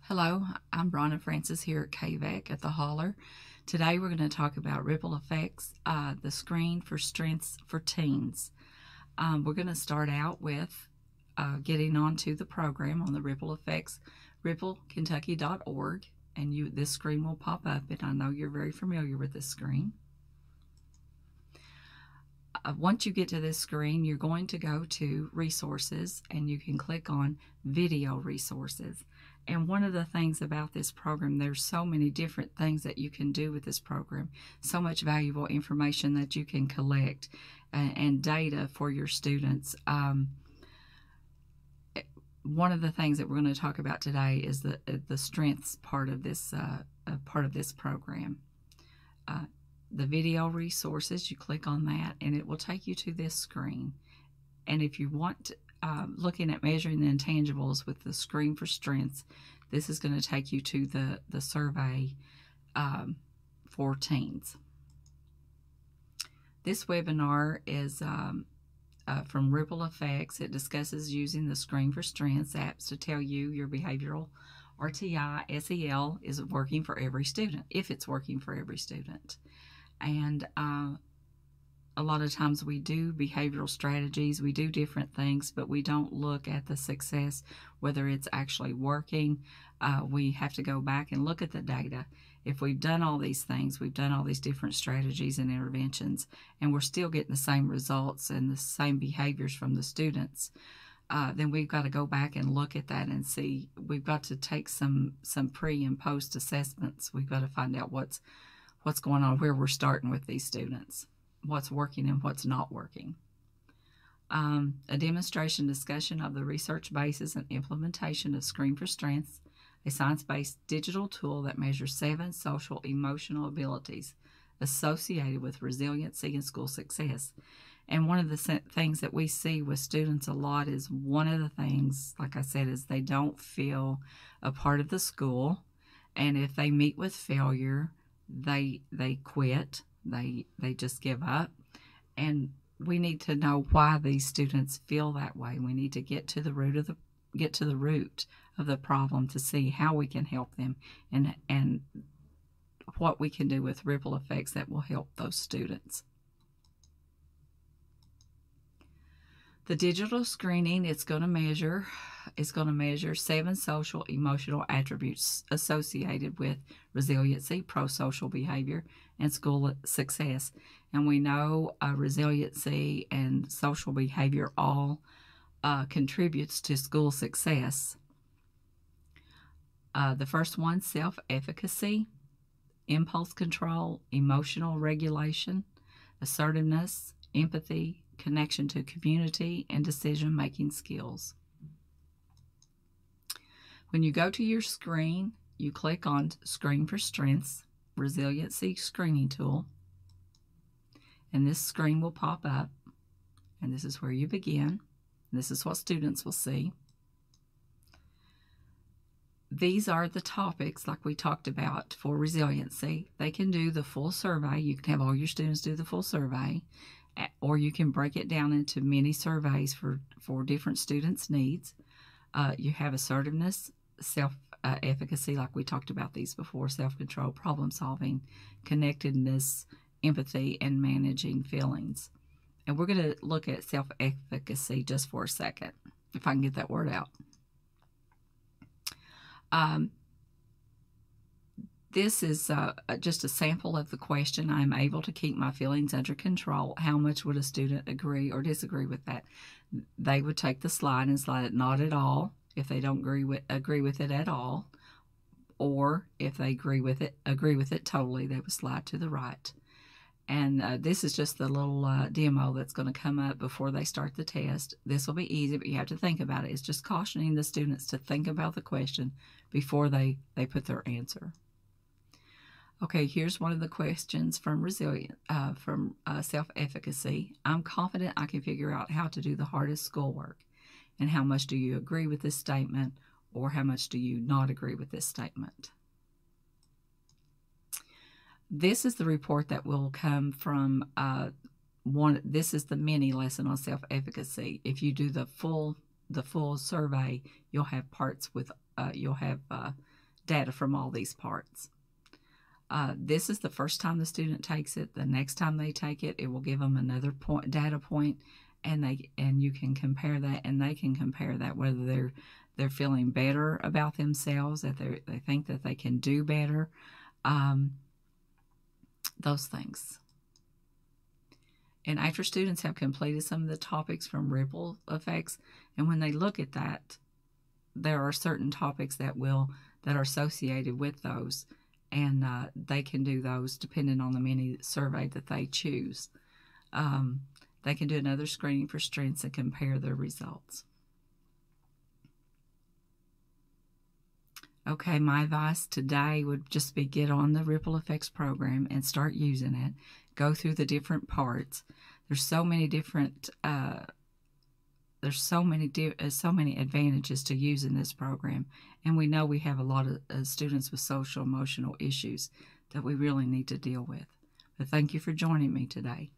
Hello, I'm Bronna Francis here at KVAC at the Holler. Today we're going to talk about ripple effects, the screen for strengths for teens. We're going to start out with getting onto the program on the ripple effects, ripplekentucky.org, and this screen will pop up, and I know you're very familiar with this screen. Once you get to this screen, you're going to go to resources, and you can click on video resources. And one of the things about this program, there's so many different things that you can do with this program, so much valuable information that you can collect and data for your students. One of the things that we're going to talk about today is the strengths part of this program. The video resources, you click on that and it will take you to this screen. And if you want looking at measuring the intangibles with the screen for strengths, this is going to take you to the survey for teens. This webinar is from Ripple Effects. It discusses using the screen for strengths apps to tell you your behavioral RTI SEL is working for every student, if it's working for every student. And a lot of times we do behavioral strategies, we do different things, but we don't look at the success, whether it's actually working. We have to go back and look at the data. If we've done all these things, we've done all these different strategies and interventions, and we're still getting the same results and the same behaviors from the students, then we've got to go back and look at that and see. We've got to take some pre and post assessments. We've got to find out what's going on, where we're starting with these students, what's working and what's not working. A demonstration discussion of the research basis and implementation of Screen for Strengths, a science-based digital tool that measures 7 social emotional abilities associated with resiliency and school success. And one of the things that we see with students a lot is one of the things, like I said, is they don't feel a part of the school. And if they meet with failure, they quit, they just give up. And we need to know why these students feel that way. We need to get to the root of the problem to see how we can help them and what we can do with ripple effects that will help those students. The digital screening, it's going to measure 7 social emotional attributes associated with resiliency, pro-social behavior, and school success. And we know resiliency and social behavior all contributes to school success. The first one, self-efficacy, impulse control, emotional regulation, assertiveness, empathy, connection to community, and decision-making skills. When you go to your screen, you click on Screen for Strengths, Resiliency Screening Tool, and this screen will pop up, and this is where you begin. This is what students will see. These are the topics like we talked about for resiliency. They can do the full survey. You can have all your students do the full survey, or you can break it down into mini surveys for different students' needs. You have assertiveness, self-efficacy, like we talked about these before, self-control, problem-solving, connectedness, empathy, and managing feelings. And we're going to look at self-efficacy just for a second, if I can get that word out. This is just a sample of the question. I'm able to keep my feelings under control. How much would a student agree or disagree with that? They would take the slide and slide it not at all if they don't agree with it at all, or if they agree with it totally, they would slide to the right. And this is just the little demo that's going to come up before they start the test. This will be easy, but you have to think about it. It's just cautioning the students to think about the question before they put their answer. Okay, here's one of the questions from self-efficacy. I'm confident I can figure out how to do the hardest schoolwork. And how much do you agree with this statement, or how much do you not agree with this statement? This is the report that will come from this is the mini lesson on self-efficacy. If you do the full survey, you'll have parts with you'll have data from all these parts. This is the first time the student takes it. The next time they take it, it will give them another data point, and you can compare that, and they can compare that, whether they're feeling better about themselves, that they think that they can do better, those things. And after students have completed some of the topics from ripple effects, and when they look at that, there are certain topics that are associated with those, and they can do those depending on the mini survey that they choose. They can do another screening for strengths and compare their results. Okay, my advice today would just be get on the Ripple Effects program and start using it. Go through the different parts. There's so many different there's so many advantages to using this program, and we know we have a lot of students with social emotional issues that we really need to deal with. But thank you for joining me today.